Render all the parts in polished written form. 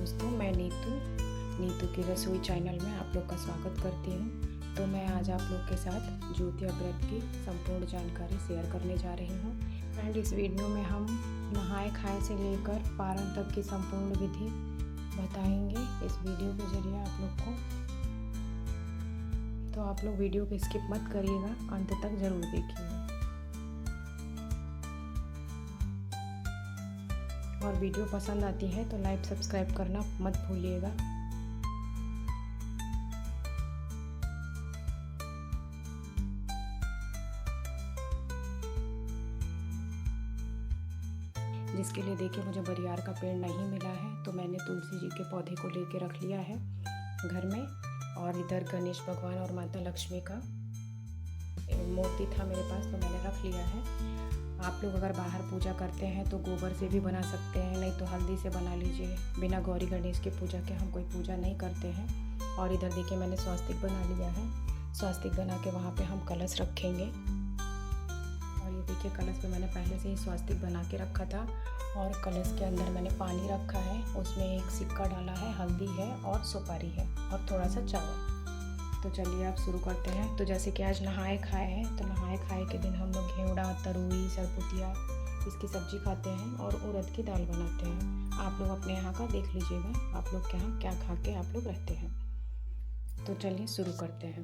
दोस्तों, मैं नीतू की रसोई चैनल में आप लोग का स्वागत करती हूँ। तो मैं आज आप लोग के साथ ज्योतिया व्रत की संपूर्ण जानकारी शेयर करने जा रही हूँ। एंड इस वीडियो में हम नहाए खाए से लेकर पारण तक की संपूर्ण विधि बताएंगे इस वीडियो के जरिए आप लोग को। तो आप लोग वीडियो को स्किप मत करिएगा, अंत तक ज़रूर देखिएगा। और वीडियो पसंद आती है तो लाइक सब्सक्राइब करना मत भूलिएगा। जिसके लिए देखिए मुझे बरियार का पेड़ नहीं मिला है, तो मैंने तुलसी जी के पौधे को लेके रख लिया है घर में। और इधर गणेश भगवान और माता लक्ष्मी का मूर्ति था मेरे पास, तो मैंने रख लिया है। आप लोग अगर बाहर पूजा करते हैं तो गोबर से भी बना सकते हैं, नहीं तो हल्दी से बना लीजिए। बिना गौरी गणेश की पूजा के हम कोई पूजा नहीं करते हैं। और इधर देखिए मैंने स्वास्तिक बना लिया है। स्वास्तिक बना के वहाँ पे हम कलश रखेंगे। और ये देखिए कलश पे मैंने पहले से ही स्वास्तिक बना के रखा था। और कलश के अंदर मैंने पानी रखा है, उसमें एक सिक्का डाला है, हल्दी है और सुपारी है और थोड़ा सा चावल। तो चलिए आप शुरू करते हैं। तो जैसे कि आज नहाए खाए हैं, तो नहाए खाए के दिन हम लोग घेवड़ा, तरुई, सरपुतिया इसकी सब्जी खाते हैं और उड़द की दाल बनाते हैं। आप लोग अपने यहाँ का देख लीजिएगा, आप लोग के यहाँ क्या खा के आप लोग रहते हैं। तो चलिए शुरू करते हैं।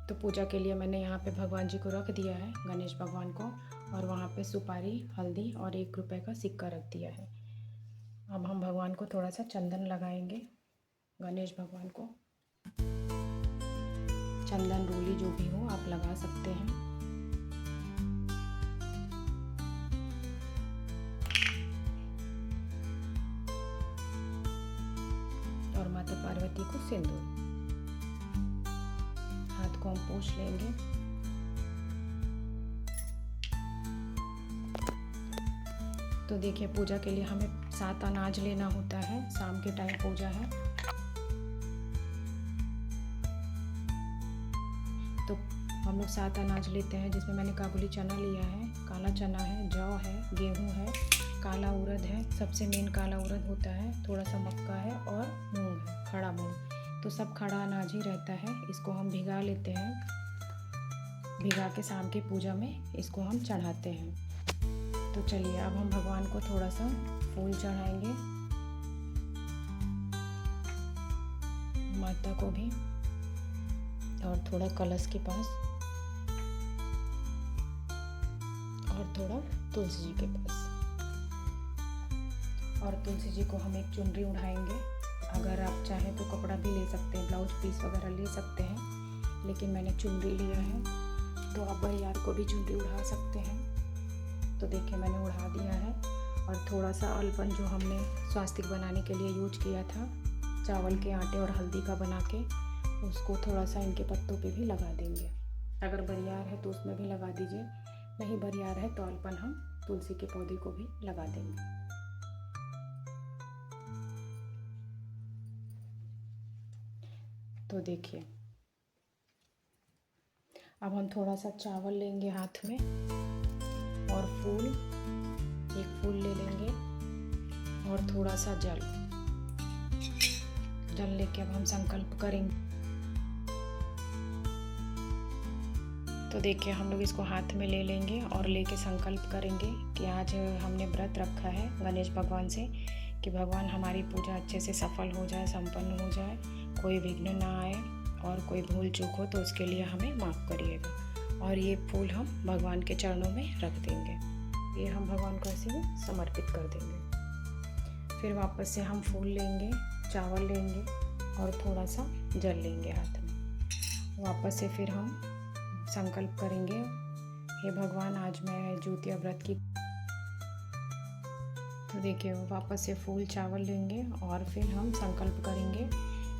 तो पूजा के लिए मैंने यहाँ पे भगवान जी को रख दिया है, गणेश भगवान को, और वहाँ पे सुपारी, हल्दी और 1 रुपये का सिक्का रख दिया है। अब हम भगवान को थोड़ा सा चंदन लगाएंगे। गणेश भगवान को चंदन रोली जो भी हो आप लगा सकते हैं। और माता पार्वती को सिंदूर। हाथ को हम पोंछ लेंगे। तो देखिए पूजा के लिए हमें 7 अनाज लेना होता है। शाम के टाइम पूजा है, तो हम लोग 7 अनाज लेते हैं, जिसमें मैंने काबुली चना लिया है, काला चना है, जौ है, गेहूं है, काला उड़द है, सबसे मेन काला उड़द होता है, थोड़ा सा मक्का है और मूंग है, खड़ा मूंग। तो सब खड़ा अनाज ही रहता है। इसको हम भिगा लेते हैं। भिगा के शाम की पूजा में इसको हम चढ़ाते हैं। तो चलिए अब हम भगवान को थोड़ा सा फूल चढ़ाएंगे, माता को भी, और थोड़ा कलश के पास और थोड़ा तुलसी जी के पास। और तुलसी जी को हम एक चुनरी उड़ाएंगे। अगर आप चाहें तो कपड़ा भी ले सकते हैं, ब्लाउज पीस वगैरह ले सकते हैं, लेकिन मैंने चुनरी लिया है, तो आप बरियार को भी चुनरी उड़ा सकते हैं। तो देखिए मैंने उड़ा दिया है। और थोड़ा सा अल्पन जो हमने स्वास्तिक बनाने के लिए यूज किया था, चावल के आटे और हल्दी का बना के, उसको थोड़ा सा इनके पत्तों पे भी लगा देंगे। अगर बरियार है तो उसमें भी लगा दीजिए, नहीं बरियार है तो अल्पन हम तुलसी के पौधे को भी लगा देंगे। तो देखिए अब हम थोड़ा सा चावल लेंगे हाथ में, और फूल, एक फूल ले लेंगे, और थोड़ा सा जल लेके अब हम संकल्प करेंगे। तो देखिए हम लोग इसको हाथ में ले लेंगे और लेके संकल्प करेंगे कि आज हमने व्रत रखा है गणेश भगवान से कि भगवान हमारी पूजा अच्छे से सफल हो जाए, संपन्न हो जाए, कोई विघ्न ना आए, और कोई भूल चूक हो तो उसके लिए हमें माफ़ करिएगा। और ये फूल हम भगवान के चरणों में रख देंगे। ये हम भगवान को ऐसे ही समर्पित कर देंगे। फिर वापस से हम फूल लेंगे, चावल लेंगे और थोड़ा सा जल लेंगे हाथ में। वापस से फिर हम संकल्प करेंगे, हे भगवान आज मैं ज्योतिया व्रत की। तो देखिए वापस से फूल, चावल लेंगे और फिर हम संकल्प करेंगे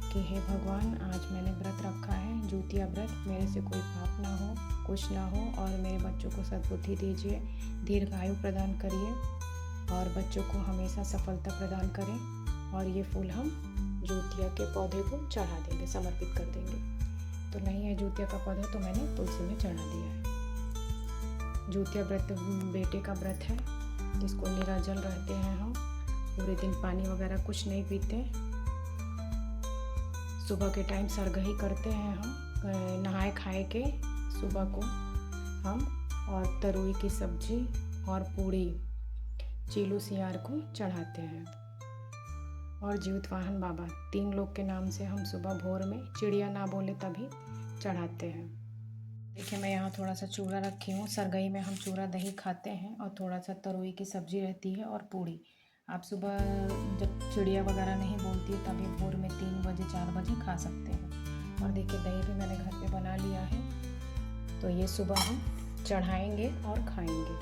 कि हे भगवान आज मैंने व्रत रखा है, ज्योतिया व्रत, मेरे से कोई पाप ना हो, कुछ ना हो, और मेरे बच्चों को सद्बुद्धि दीजिए, दीर्घायु प्रदान करिए और बच्चों को हमेशा सफलता प्रदान करें। और ये फूल हम ज्योतिया के पौधे को चढ़ा देंगे, समर्पित कर देंगे। तो नहीं है ज्योतिया का पौधा तो मैंने तुलसी में चढ़ा दिया है। ज्योतिया व्रत बेटे का व्रत है, जिसको निराजल रहते हैं हम, पूरे दिन पानी वगैरह कुछ नहीं पीते। सुबह के टाइम सरगही करते हैं हम, नहाए खाए के सुबह को हम, और तरोई की सब्जी और पूड़ी चीलू सियार को चढ़ाते हैं। और जीवतवाहन बाबा 3 लोग के नाम से हम सुबह भोर में चिड़िया ना बोले तभी चढ़ाते हैं। देखिए मैं यहाँ थोड़ा सा चूड़ा रखी हूँ। सरगई में हम चूड़ा दही खाते हैं और थोड़ा सा तरोई की सब्जी रहती है और पूड़ी। आप सुबह जब चिड़िया वगैरह नहीं बोलती है तभी भोर में 3 बजे 4 बजे खा सकते हैं। और देखिए दही भी मैंने घर पे बना लिया है, तो ये सुबह हम चढ़ाएंगे और खाएंगे।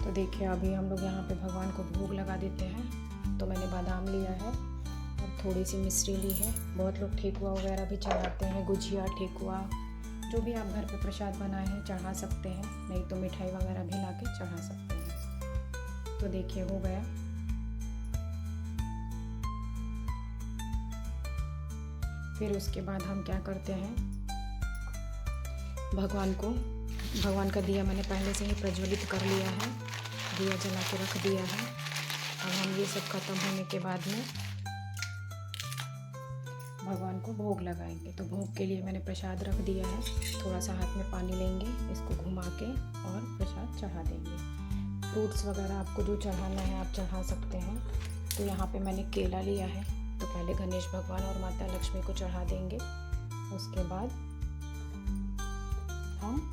तो देखिए अभी हम लोग यहाँ पे भगवान को भोग लगा देते हैं। तो मैंने बादाम लिया है और थोड़ी सी मिश्री ली है। बहुत लोग ठेकुआ वगैरह भी चढ़ाते हैं, गुजिया ठेकुआ जो भी आप घर पे प्रसाद बनाए हैं चढ़ा सकते हैं, नहीं तो मिठाई वगैरह भी ला के चढ़ा सकते हैं। तो देखिए हो गया। फिर उसके बाद हम क्या करते हैं, भगवान का दिया मैंने पहले से ही प्रज्वलित कर लिया है, दिया जला के रख दिया है। अब हम ये सब खत्म होने के बाद में भगवान को भोग लगाएंगे। तो भोग के लिए मैंने प्रसाद रख दिया है। थोड़ा सा हाथ में पानी लेंगे, इसको घुमा के और प्रसाद चढ़ा देंगे। फ्रूट्स वगैरह आपको जो चढ़ाना है आप चढ़ा सकते हैं। तो यहाँ पे मैंने केला लिया है, तो पहले गणेश भगवान और माता लक्ष्मी को चढ़ा देंगे। उसके बाद हम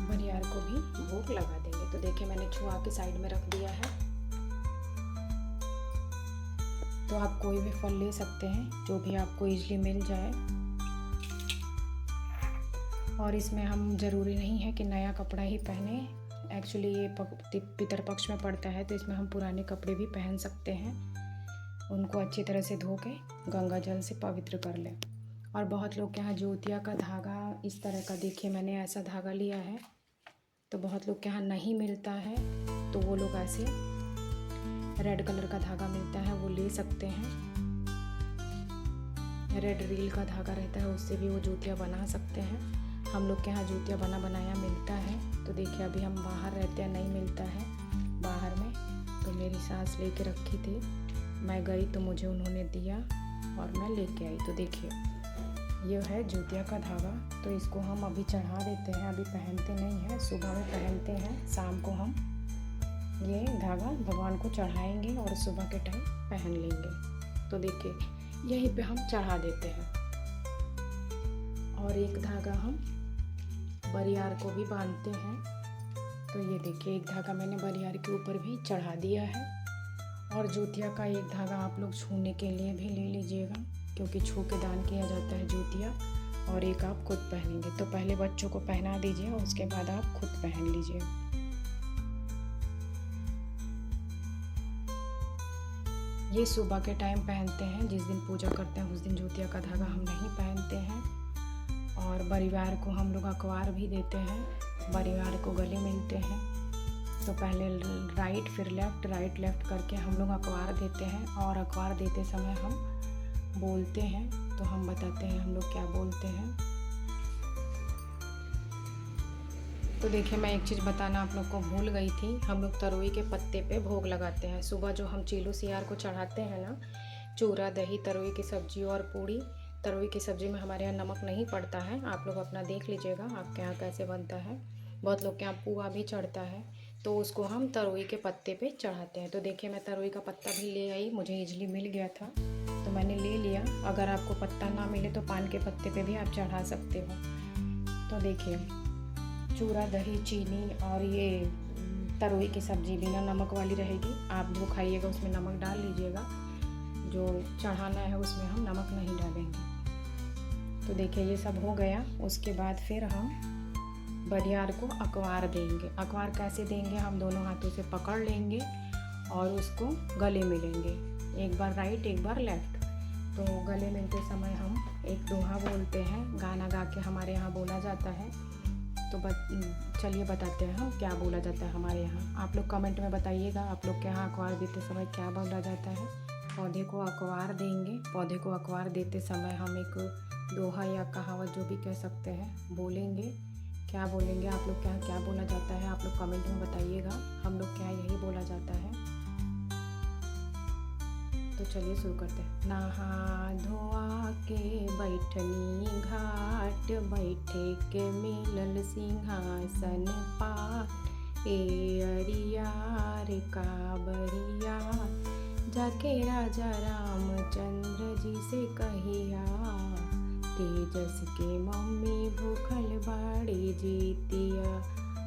बरियार को भी भोग लगा देंगे। तो देखिए मैंने छुआ के साइड में रख दिया है। तो आप कोई भी फल ले सकते हैं जो भी आपको इजीली मिल जाए। और इसमें हम ज़रूरी नहीं है कि नया कपड़ा ही पहने। एक्चुअली ये पितरपक्ष में पड़ता है, तो इसमें हम पुराने कपड़े भी पहन सकते हैं। उनको अच्छी तरह से धो के गंगा जल से पवित्र कर लें। और बहुत लोग के यहाँ ज्योतिया का धागा इस तरह का, देखिए मैंने ऐसा धागा लिया है। तो बहुत लोग के यहाँ नहीं मिलता है, तो वो लोग ऐसे रेड कलर का धागा मिलता है, वो ले सकते हैं। रेड रील का धागा रहता है, उससे भी वो ज्योतिया बना सकते हैं। हम लोग के यहाँ ज्योतिया बना बनाया मिलता है। तो देखिए अभी हम बाहर रहते हैं, नहीं मिलता है बाहर में। तो मेरी सास लेके रखी थी, मैं गई तो मुझे उन्होंने दिया और मैं लेके आई। तो देखिए ये है ज्योतिया का धागा। तो इसको हम अभी चढ़ा देते हैं, अभी पहनते नहीं हैं, सुबह में पहनते हैं। शाम को हम ये धागा भगवान को चढ़ाएंगे और सुबह के टाइम पहन लेंगे। तो देखिए यहीं पे हम चढ़ा देते हैं। और एक धागा हम बरियार को भी बांधते हैं। तो ये देखिए एक धागा मैंने बरियार के ऊपर भी चढ़ा दिया है। और ज्योतिया का एक धागा आप लोग छूने के लिए भी ले लीजिएगा, क्योंकि छू के दान किया जाता है ज्योतिया। और एक आप खुद पहनेंगे। तो पहले बच्चों को पहना दीजिए, उसके बाद आप खुद पहन लीजिए। ये सुबह के टाइम पहनते हैं, जिस दिन पूजा करते हैं उस दिन ज्योतिया का धागा हम नहीं पहनते हैं। और परिवार को हम लोग अखबार भी देते हैं, परिवार को गले मिलते हैं। तो पहले राइट फिर लेफ़्ट, राइट लेफ़्ट करके हम लोग अखबार देते हैं। और अखबार देते समय हम बोलते हैं, तो हम बताते हैं हम लोग क्या बोलते हैं। तो देखिए मैं एक चीज़ बताना आप लोग को भूल गई थी, हम लोग तरोई के पत्ते पे भोग लगाते हैं। सुबह जो हम चीलू सियार को चढ़ाते हैं ना, चूरा दही तरोई की सब्जी और पूड़ी। तरोई की सब्ज़ी में हमारे यहाँ नमक नहीं पड़ता है, आप लोग अपना देख लीजिएगा आपके यहाँ कैसे बनता है। बहुत लोग के यहाँ पुआ भी चढ़ता है, तो उसको हम तरोई के पत्ते पे चढ़ाते हैं। तो देखिए मैं तरोई का पत्ता भी ले आई, मुझे ईजिली मिल गया था तो मैंने ले लिया। अगर आपको पत्ता ना मिले तो पान के पत्ते पे भी आप चढ़ा सकते हो। तो देखिए चूरा दही चीनी और ये तरोई की सब्ज़ी बिना नमक वाली रहेगी। आप जो खाइएगा उसमें नमक डाल लीजिएगा, जो चढ़ाना है उसमें हम नमक नहीं डालेंगे। तो देखिए ये सब हो गया। उसके बाद फिर हम बरियार को अखबार देंगे। अखबार कैसे देंगे, हम दोनों हाथों से पकड़ लेंगे और उसको गले मिलेंगे, एक बार राइट एक बार लेफ़्ट। तो गले मिलते समय हम एक दोहा बोलते हैं, गाना गा के हमारे यहाँ बोला जाता है। तो चलिए बताते हैं हम क्या बोला जाता है हमारे यहाँ। आप लोग कमेंट में बताइएगा आप लोग के यहाँ अखबार देते समय क्या बोला जाता है। पौधे को अखबार देंगे। पौधे को अखबार देते समय हम एक दोहा या कहावत जो भी कह सकते हैं बोलेंगे। क्या बोलेंगे आप लोग, क्या क्या बोला जाता है आप लोग कमेंट में बताइएगा। हम लोग क्या यही बोला जाता है। तो चलिए शुरू करते हैं। नहा धोआ के बैठनी घाट, बैठे के मिलल सिंहासन पाट। ए अरियार काबरिया, जाके राजा रामचंद्र जी से कहिया। तेजस के मम्मी भूखल बाड़ी जीतिया,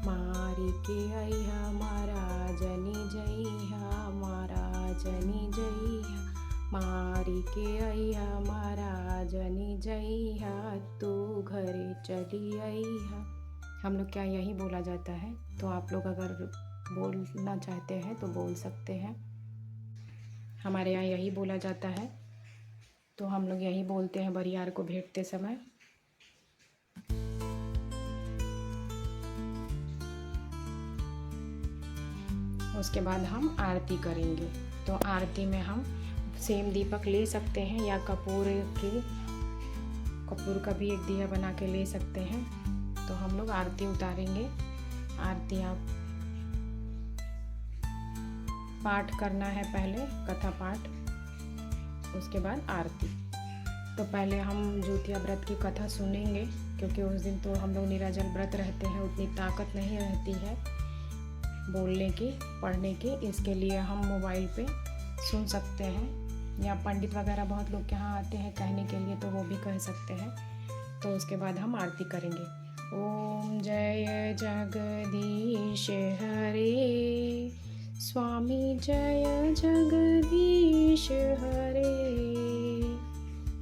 मारी के अइहा महाराजनी जइहा, महाराजनी जइहा, मारी के अइहा महाराजनी जइहा, तू घरे चली अइहा। हम लोग क्या यही बोला जाता है। तो आप लोग अगर बोलना चाहते हैं तो बोल सकते हैं। हमारे यहाँ यही बोला जाता है, तो हम लोग यही बोलते हैं बरियार को भेंटते समय। उसके बाद हम आरती करेंगे। तो आरती में हम सेम दीपक ले सकते हैं या कपूर का भी एक दिया बना के ले सकते हैं। तो हम लोग आरती उतारेंगे। आरती आप पाठ करना है, पहले कथा पाठ, उसके बाद आरती। तो पहले हम ज्योतिया व्रत की कथा सुनेंगे, क्योंकि उस दिन तो हम लोग निराजल व्रत रहते हैं, उतनी ताकत नहीं रहती है बोलने की, पढ़ने की। इसके लिए हम मोबाइल पे सुन सकते हैं, या पंडित वगैरह बहुत लोग यहाँ आते हैं कहने के लिए, तो वो भी कह सकते हैं। तो उसके बाद हम आरती करेंगे। ओम जय जगदीश हरे, स्वामी जय जगदीश हरे,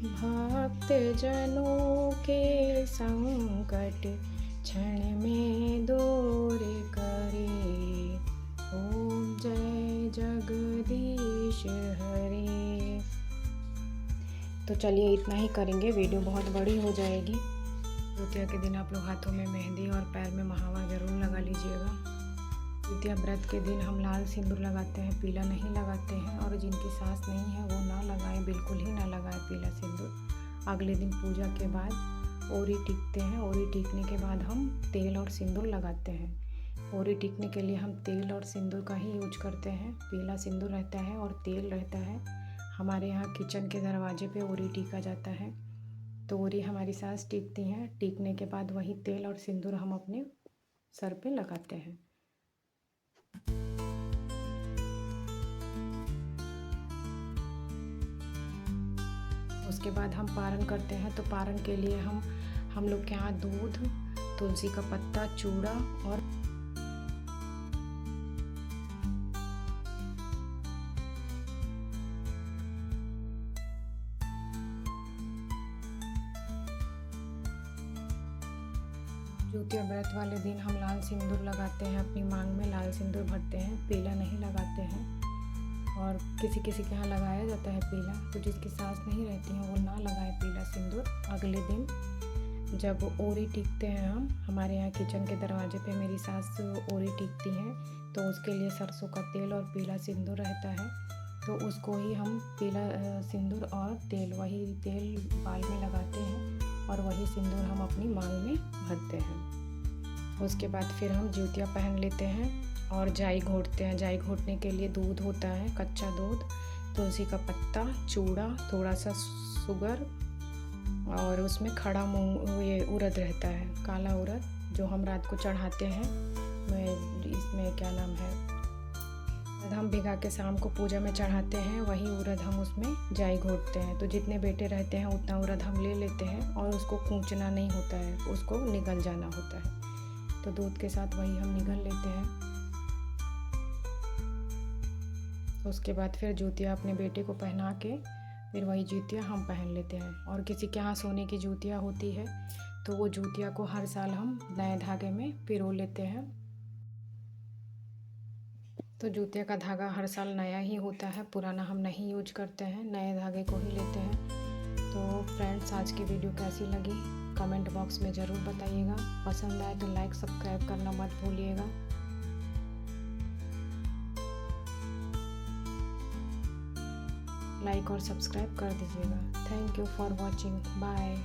भक्त जनों के संकट क्षण में दूर करे। ओम जय जगदीश हरे। तो चलिए इतना ही करेंगे, वीडियो बहुत बड़ी हो जाएगी। ज्योतिया के दिन आप लोग हाथों में मेहंदी और पैर में महावर जरूर लगा लीजिएगा। ज्योतिया व्रत के दिन हम लाल सिंदूर लगाते हैं, पीला नहीं लगाते हैं। और जिनकी सास नहीं है वो ना लगाएं, बिल्कुल ही ना लगाएं पीला सिंदूर। अगले दिन पूजा के बाद ओरी टीकते हैं। ओरी टीकने के बाद हम तेल और सिंदूर लगाते हैं। ओरी टीकने के लिए हम तेल और सिंदूर का ही यूज करते हैं। पीला सिंदूर रहता है और तेल रहता है। हमारे यहाँ किचन के दरवाजे पे ओरी टीका जाता है। तो ओरी हमारी सास टीकती हैं। टीकने के बाद वही तेल और सिंदूर हम अपने सर पे लगाते हैं। उसके बाद हम पारण करते हैं। तो पारण के लिए हम लोग के यहाँ दूध, तुलसी का पत्ता, चूड़ा और ज्योतिया व्रत वाले दिन हम लाल सिंदूर लगाते हैं, अपनी मांग में लाल सिंदूर भरते हैं, पीला नहीं लगाते हैं। और किसी किसी के यहाँ लगाया जाता है पीला, तो जिसकी सास नहीं रहती है वो ना लगाए पीला सिंदूर। अगले दिन जब ओरी टीकते हैं हमारे यहाँ किचन के दरवाजे पे मेरी सास ओरी टीकती हैं, तो उसके लिए सरसों का तेल और पीला सिंदूर रहता है। तो उसको ही हम पीला सिंदूर और तेल, वही तेल बाल में लगाते हैं और वही सिंदूर हम अपनी मांग में भरते हैं। उसके बाद फिर हम ज्योतिया पहन लेते हैं और जाई घोटते हैं। जाई घोटने के लिए दूध होता है, कच्चा दूध, तुलसी का पत्ता, चूड़ा, थोड़ा सा शुगर और उसमें खड़ा मूंग, ये उड़द रहता है, काला उड़द, जो हम रात को चढ़ाते हैं। इसमें क्या नाम है, हम भिगा के शाम को पूजा में चढ़ाते हैं। वही उड़द हम उसमें जाई घोटते हैं। तो जितने बेटे रहते हैं उतना उड़द हम ले लेते हैं और उसको कूचना नहीं होता है, उसको निगल जाना होता है। तो दूध के साथ वही हम निगल लेते हैं। उसके बाद फिर जूतिया अपने बेटे को पहना के फिर वही जूतिया हम पहन लेते हैं। और किसी के यहाँ सोने की जूतिया होती है तो वो जूतिया को हर साल हम नए धागे में पिरो लेते हैं। तो जूतिया का धागा हर साल नया ही होता है, पुराना हम नहीं यूज करते हैं, नए धागे को ही लेते हैं। तो फ्रेंड्स, आज की वीडियो कैसी लगी कमेंट बॉक्स में ज़रूर बताइएगा। पसंद आए तो लाइक सब्सक्राइब करना मत भूलिएगा। लाइक और सब्सक्राइब कर दीजिएगा। Thank you for watching. Bye.